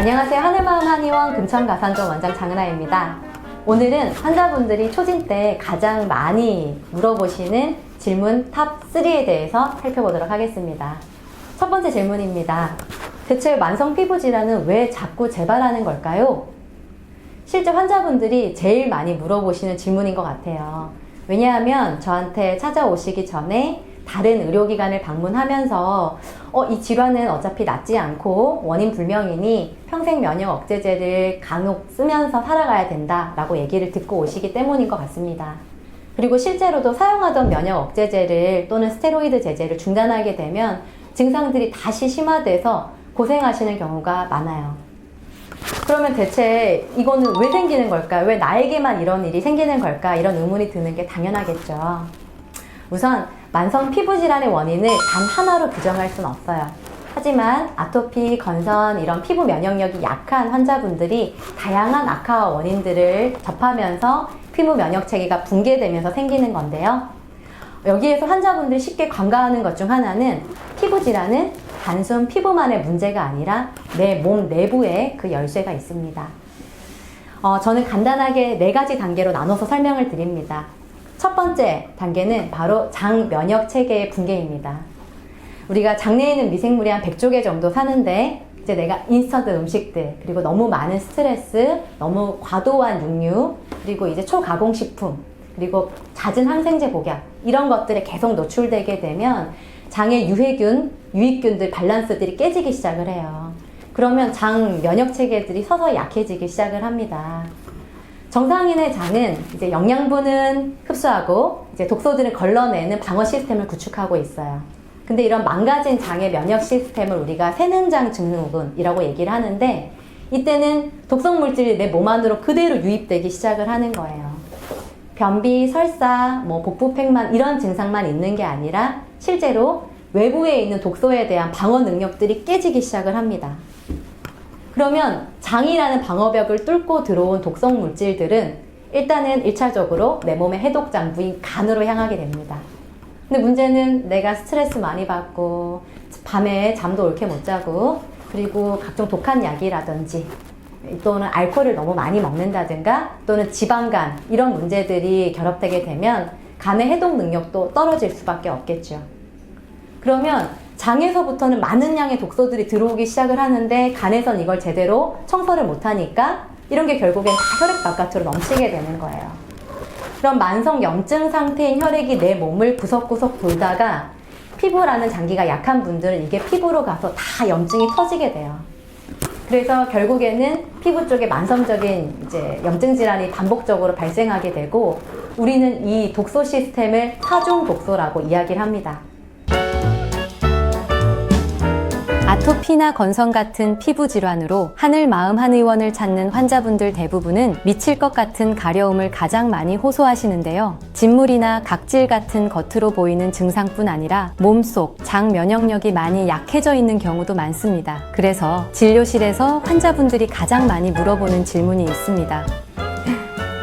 안녕하세요. 하늘마음 한의원 금천가산점 원장 장은아입니다. 오늘은 환자분들이 초진 때 가장 많이 물어보시는 질문 탑3에 대해서 살펴보도록 하겠습니다. 첫 번째 질문입니다. 대체 만성 피부 질환은 왜 자꾸 재발하는 걸까요? 실제 환자분들이 제일 많이 물어보시는 질문인 것 같아요. 왜냐하면 저한테 찾아오시기 전에 다른 의료기관을 방문하면서 이 질환은 어차피 낫지 않고 원인 불명이니 평생 면역 억제제를 간혹 쓰면서 살아가야 된다라고 얘기를 듣고 오시기 때문인 것 같습니다. 그리고 실제로도 사용하던 면역 억제제를 또는 스테로이드 제제를 중단하게 되면 증상들이 다시 심화돼서 고생하시는 경우가 많아요. 그러면 대체 이거는 왜 생기는 걸까? 왜 나에게만 이런 일이 생기는 걸까? 이런 의문이 드는 게 당연하겠죠. 우선 만성 피부 질환의 원인을 단 하나로 규정할 수는 없어요. 하지만 아토피, 건선 이런 피부 면역력이 약한 환자분들이 다양한 악화 원인들을 접하면서 피부 면역 체계가 붕괴되면서 생기는 건데요. 여기에서 환자분들이 쉽게 간과하는 것 중 하나는 피부 질환은 단순 피부만의 문제가 아니라 내 몸 내부에 그 열쇠가 있습니다. 저는 간단하게 4가지 단계로 나눠서 설명을 드립니다. 첫 번째 단계는 바로 장 면역 체계의 붕괴입니다. 우리가 장내에 있는 미생물이 한 100조 개 정도 사는데 이제 내가 인스턴트 음식들, 그리고 너무 많은 스트레스, 너무 과도한 육류, 그리고 이제 초가공식품, 그리고 잦은 항생제 복약 이런 것들에 계속 노출되게 되면 장의 유해균, 유익균들 밸런스들이 깨지기 시작을 해요. 그러면 장 면역 체계들이 서서히 약해지기 시작을 합니다. 정상인의 장은 이제 영양분은 흡수하고 이제 독소들을 걸러내는 방어 시스템을 구축하고 있어요. 근데 이런 망가진 장의 면역 시스템을 우리가 세는장 증후군이라고 얘기를 하는데 이때는 독성 물질이 내 몸 안으로 그대로 유입되기 시작을 하는 거예요. 변비, 설사, 복부팽만 이런 증상만 있는 게 아니라 실제로 외부에 있는 독소에 대한 방어 능력들이 깨지기 시작을 합니다. 그러면 장이라는 방어벽을 뚫고 들어온 독성 물질들은 일단은 1차적으로 내 몸의 해독 장부인 간으로 향하게 됩니다. 근데 문제는 내가 스트레스 많이 받고 밤에 잠도 옳게 못 자고 그리고 각종 독한 약이라든지 또는 알코올을 너무 많이 먹는다든가 또는 지방간 이런 문제들이 결합되게 되면 간의 해독 능력도 떨어질 수밖에 없겠죠. 그러면 장에서부터는 많은 양의 독소들이 들어오기 시작을 하는데 간에선 이걸 제대로 청소를 못하니까 이런 게 결국엔 다 혈액 바깥으로 넘치게 되는 거예요. 그럼 만성 염증 상태인 혈액이 내 몸을 구석구석 돌다가 피부라는 장기가 약한 분들은 이게 피부로 가서 다 염증이 터지게 돼요. 그래서 결국에는 피부 쪽에 만성적인 이제 염증 질환이 반복적으로 발생하게 되고 우리는 이 독소 시스템을 사중 독소라고 이야기를 합니다. 아토피나 건선 같은 피부 질환으로 하늘마음 한의원을 찾는 환자분들 대부분은 미칠 것 같은 가려움을 가장 많이 호소하시는데요. 진물이나 각질 같은 겉으로 보이는 증상뿐 아니라 몸속 장 면역력이 많이 약해져 있는 경우도 많습니다. 그래서 진료실에서 환자분들이 가장 많이 물어보는 질문이 있습니다.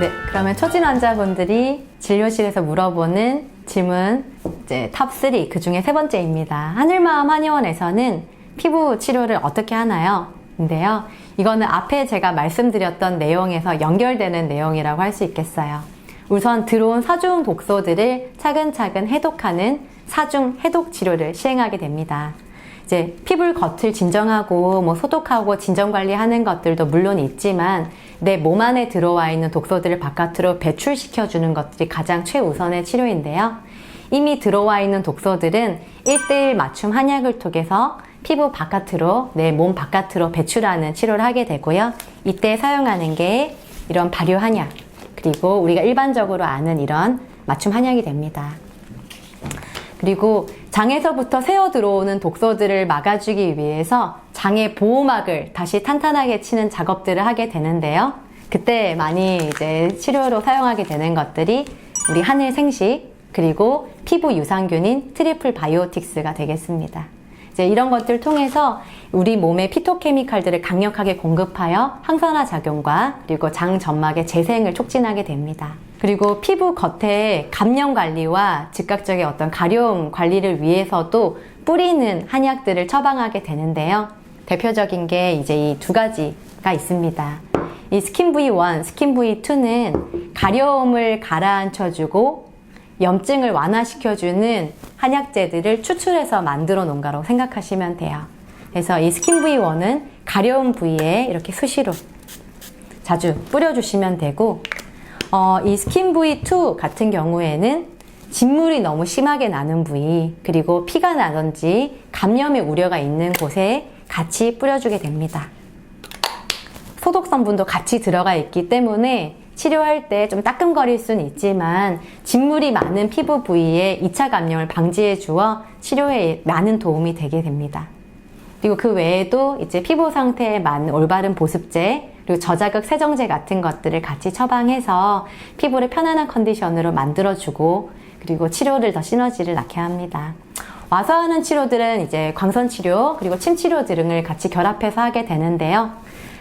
네, 그러면 초진 환자분들이 진료실에서 물어보는 질문 이제 탑3 그 중에 3번째입니다. 하늘마음 한의원에서는 피부 치료를 어떻게 하나요? 인데요. 이거는 앞에 제가 말씀드렸던 내용에서 연결되는 내용이라고 할 수 있겠어요. 우선 들어온 사중 독소들을 차근차근 해독하는 사중 해독 치료를 시행하게 됩니다. 이제 피부 겉을 진정하고 소독하고 진정 관리하는 것들도 물론 있지만 내 몸 안에 들어와 있는 독소들을 바깥으로 배출시켜 주는 것들이 가장 최우선의 치료인데요. 이미 들어와 있는 독소들은 1:1 맞춤 한약을 통해서 피부 바깥으로, 내 몸 바깥으로 배출하는 치료를 하게 되고요. 이때 사용하는 게 이런 발효 한약, 그리고 우리가 일반적으로 아는 이런 맞춤 한약이 됩니다. 그리고 장에서부터 새어 들어오는 독소들을 막아주기 위해서 장의 보호막을 다시 탄탄하게 치는 작업들을 하게 되는데요. 그때 많이 이제 치료로 사용하게 되는 것들이 우리 하늘 생식, 그리고 피부 유산균인 트리플 바이오틱스가 되겠습니다. 이제 이런 것들을 통해서 우리 몸의 피토케미칼들을 강력하게 공급하여 항산화 작용과 그리고 장 점막의 재생을 촉진하게 됩니다. 그리고 피부 겉에 감염 관리와 즉각적인 어떤 가려움 관리를 위해서도 뿌리는 한약들을 처방하게 되는데요. 대표적인 게 이제 이 두 가지가 있습니다. 이 스킨 V1, 스킨 V2는 가려움을 가라앉혀주고 염증을 완화시켜주는 한약재들을 추출해서 만들어 놓은 거라고 생각하시면 돼요. 그래서 이 스킨 V1은 가려운 부위에 이렇게 수시로 자주 뿌려주시면 되고, 이 스킨 V2 같은 경우에는 진물이 너무 심하게 나는 부위, 그리고 피가 나든지 감염의 우려가 있는 곳에 같이 뿌려주게 됩니다. 소독 성분도 같이 들어가 있기 때문에 치료할 때 좀 따끔거릴 수는 있지만 진물이 많은 피부 부위에 2차 감염을 방지해 주어 치료에 많은 도움이 되게 됩니다. 그리고 그 외에도 이제 피부 상태에 맞는 올바른 보습제, 그리고 저자극 세정제 같은 것들을 같이 처방해서 피부를 편안한 컨디션으로 만들어주고, 그리고 치료를 더 시너지를 낳게 합니다. 와서 하는 치료들은 이제 광선 치료, 그리고 침 치료 등을 같이 결합해서 하게 되는데요.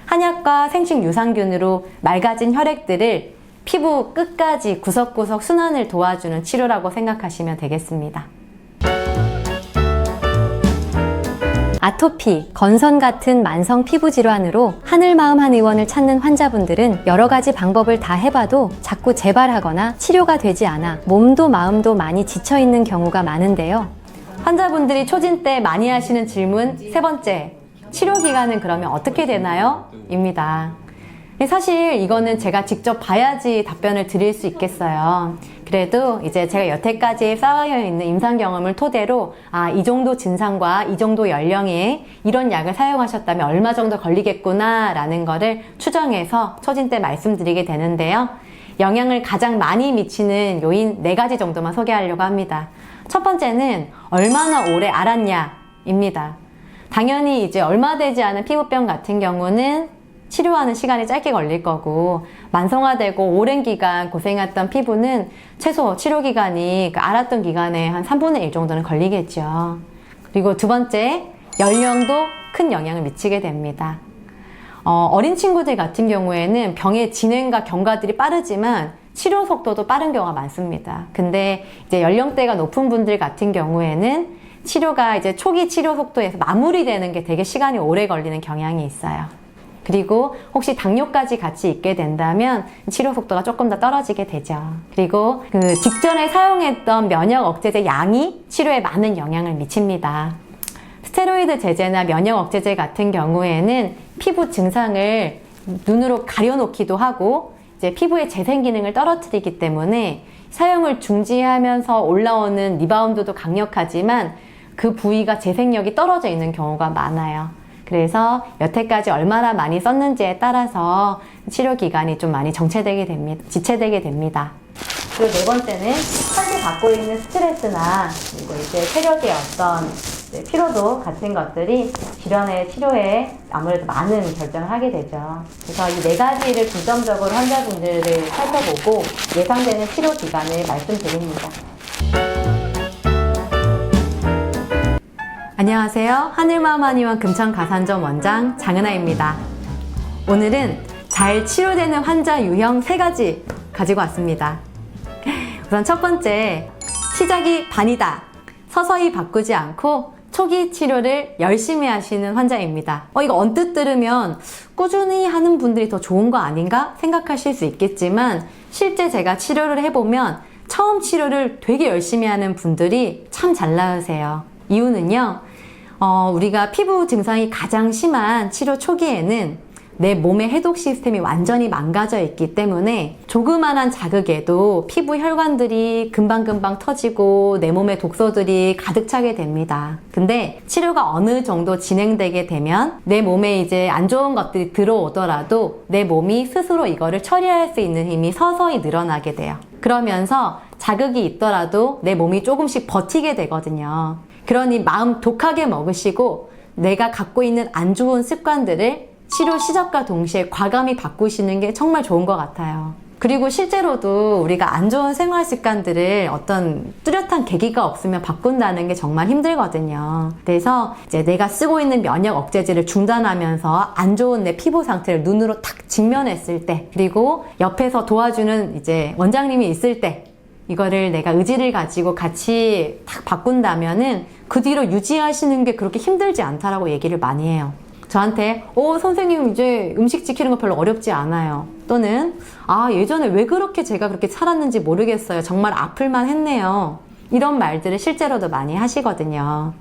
한약과 생식 유산균으로 맑아진 혈액들을 피부 끝까지 구석구석 순환을 도와주는 치료라고 생각하시면 되겠습니다. 아토피, 건선 같은 만성 피부 질환으로 하늘마음 한의원을 찾는 환자분들은 여러 가지 방법을 다 해봐도 자꾸 재발하거나 치료가 되지 않아 몸도 마음도 많이 지쳐있는 경우가 많은데요. 환자분들이 초진 때 많이 하시는 질문 세 번째, 치료 기간은 그러면 어떻게 되나요? 입니다. 사실 이거는 제가 직접 봐야지 답변을 드릴 수 있겠어요. 그래도 이제 제가 여태까지 쌓여있는 임상 경험을 토대로 이 정도 증상과 이 정도 연령에 이런 약을 사용하셨다면 얼마 정도 걸리겠구나 라는 거를 추정해서 초진 때 말씀드리게 되는데요. 영향을 가장 많이 미치는 요인 4가지 정도만 소개하려고 합니다. 첫 번째는 얼마나 오래 앓았냐 입니다. 당연히 이제 얼마 되지 않은 피부병 같은 경우는 치료하는 시간이 짧게 걸릴 거고, 만성화되고 오랜 기간 고생했던 피부는 최소 치료 기간이 앓았던 기간에 한 3분의 1 정도는 걸리겠죠. 그리고 두 번째, 연령도 큰 영향을 미치게 됩니다. 어린 친구들 같은 경우에는 병의 진행과 경과들이 빠르지만 치료 속도도 빠른 경우가 많습니다. 근데 이제 연령대가 높은 분들 같은 경우에는 치료가 이제 초기 치료 속도에서 마무리되는 게 되게 시간이 오래 걸리는 경향이 있어요. 그리고 혹시 당뇨까지 같이 있게 된다면 치료 속도가 조금 더 떨어지게 되죠. 그리고 그 직전에 사용했던 면역 억제제 양이 치료에 많은 영향을 미칩니다. 스테로이드 제제나 면역 억제제 같은 경우에는 피부 증상을 눈으로 가려놓기도 하고 이제 피부의 재생 기능을 떨어뜨리기 때문에 사용을 중지하면서 올라오는 리바운드도 강력하지만 그 부위가 재생력이 떨어져 있는 경우가 많아요. 그래서 여태까지 얼마나 많이 썼는지에 따라서 치료 기간이 좀 많이 지체되게 됩니다. 그리고 네 번째는 현재 갖고 있는 스트레스나 그리고 이제 체력의 어떤 피로도 같은 것들이 질환의 치료에 아무래도 많은 결정을 하게 되죠. 그래서 이 4가지를 중점적으로 환자분들을 살펴보고 예상되는 치료 기간을 말씀드립니다. 안녕하세요. 하늘마음 한의원 금천가산점 원장 장은아입니다. 오늘은 잘 치료되는 환자 유형 3가지 가지고 왔습니다. 우선 첫 번째, 시작이 반이다. 서서히 바꾸지 않고 초기 치료를 열심히 하시는 환자입니다. 이거 언뜻 들으면 꾸준히 하는 분들이 더 좋은 거 아닌가 생각하실 수 있겠지만 실제 제가 치료를 해보면 처음 치료를 되게 열심히 하는 분들이 참 잘 나으세요. 이유는요, 우리가 피부 증상이 가장 심한 치료 초기에는 내 몸의 해독 시스템이 완전히 망가져 있기 때문에 조그만한 자극에도 피부 혈관들이 금방금방 터지고 내 몸에 독소들이 가득 차게 됩니다. 근데 치료가 어느 정도 진행되게 되면 내 몸에 이제 안 좋은 것들이 들어오더라도 내 몸이 스스로 이거를 처리할 수 있는 힘이 서서히 늘어나게 돼요. 그러면서 자극이 있더라도 내 몸이 조금씩 버티게 되거든요. 그러니 마음 독하게 먹으시고 내가 갖고 있는 안 좋은 습관들을 치료 시작과 동시에 과감히 바꾸시는 게 정말 좋은 것 같아요. 그리고 실제로도 우리가 안 좋은 생활 습관들을 어떤 뚜렷한 계기가 없으면 바꾼다는 게 정말 힘들거든요. 그래서 이제 내가 쓰고 있는 면역 억제제를 중단하면서 안 좋은 내 피부 상태를 눈으로 탁 직면했을 때, 그리고 옆에서 도와주는 이제 원장님이 있을 때, 이거를 내가 의지를 가지고 같이 탁 바꾼다면은 그 뒤로 유지하시는 게 그렇게 힘들지 않다라고 얘기를 많이 해요. 저한테 선생님 이제 음식 지키는 거 별로 어렵지 않아요. 또는 예전에 왜 그렇게 제가 그렇게 살았는지 모르겠어요. 정말 아플만 했네요. 이런 말들을 실제로도 많이 하시거든요.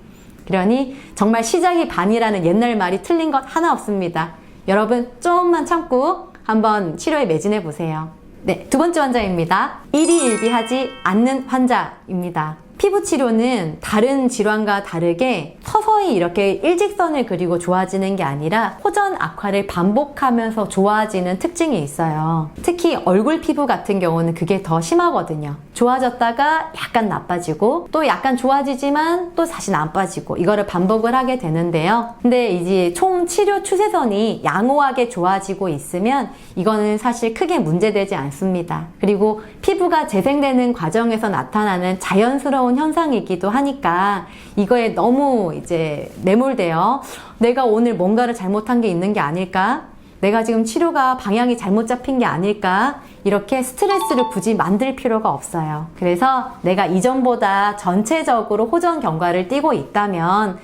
그러니 정말 시작이 반이라는 옛날 말이 틀린 것 하나 없습니다. 여러분 조금만 참고 한번 치료에 매진해 보세요. 네, 두 번째 환자입니다. 일희일비하지 않는 환자입니다. 피부 치료는 다른 질환과 다르게 서서히 이렇게 일직선을 그리고 좋아지는 게 아니라 호전 악화를 반복하면서 좋아지는 특징이 있어요. 특히 얼굴 피부 같은 경우는 그게 더 심하거든요. 좋아졌다가 약간 나빠지고 또 약간 좋아지지만 또 다시 나빠지고 이거를 반복을 하게 되는데요. 근데 이제 총 치료 추세선이 양호하게 좋아지고 있으면 이거는 사실 크게 문제되지 않습니다. 그리고 피부가 재생되는 과정에서 나타나는 자연스러운 현상이기도 하니까 이거에 너무 이제 매몰되어 내가 오늘 뭔가를 잘못한 게 있는 게 아닐까? 내가 지금 치료가 방향이 잘못 잡힌 게 아닐까? 이렇게 스트레스를 굳이 만들 필요가 없어요. 그래서 내가 이전보다 전체적으로 호전 경과를 띠고 있다면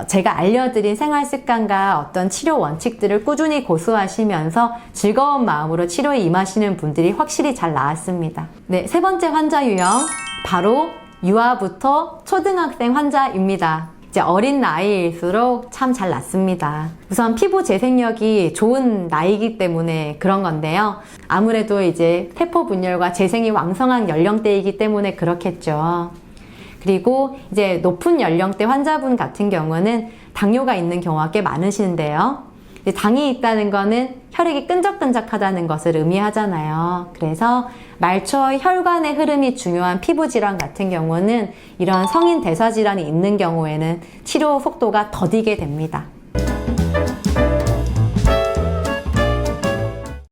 제가 알려드린 생활 습관과 어떤 치료 원칙들을 꾸준히 고수하시면서 즐거운 마음으로 치료에 임하시는 분들이 확실히 잘 나았습니다. 네, 세 번째 환자 유형 바로 유아부터 초등학생 환자입니다. 이제 어린 나이일수록 참 잘 낫습니다. 우선 피부 재생력이 좋은 나이이기 때문에 그런 건데요. 아무래도 이제 세포 분열과 재생이 왕성한 연령대이기 때문에 그렇겠죠. 그리고 이제 높은 연령대 환자분 같은 경우는 당뇨가 있는 경우가 꽤 많으시는데요. 당이 있다는 거는 혈액이 끈적끈적하다는 것을 의미하잖아요. 그래서 말초 혈관의 흐름이 중요한 피부 질환 같은 경우는 이런 성인 대사 질환이 있는 경우에는 치료 속도가 더디게 됩니다.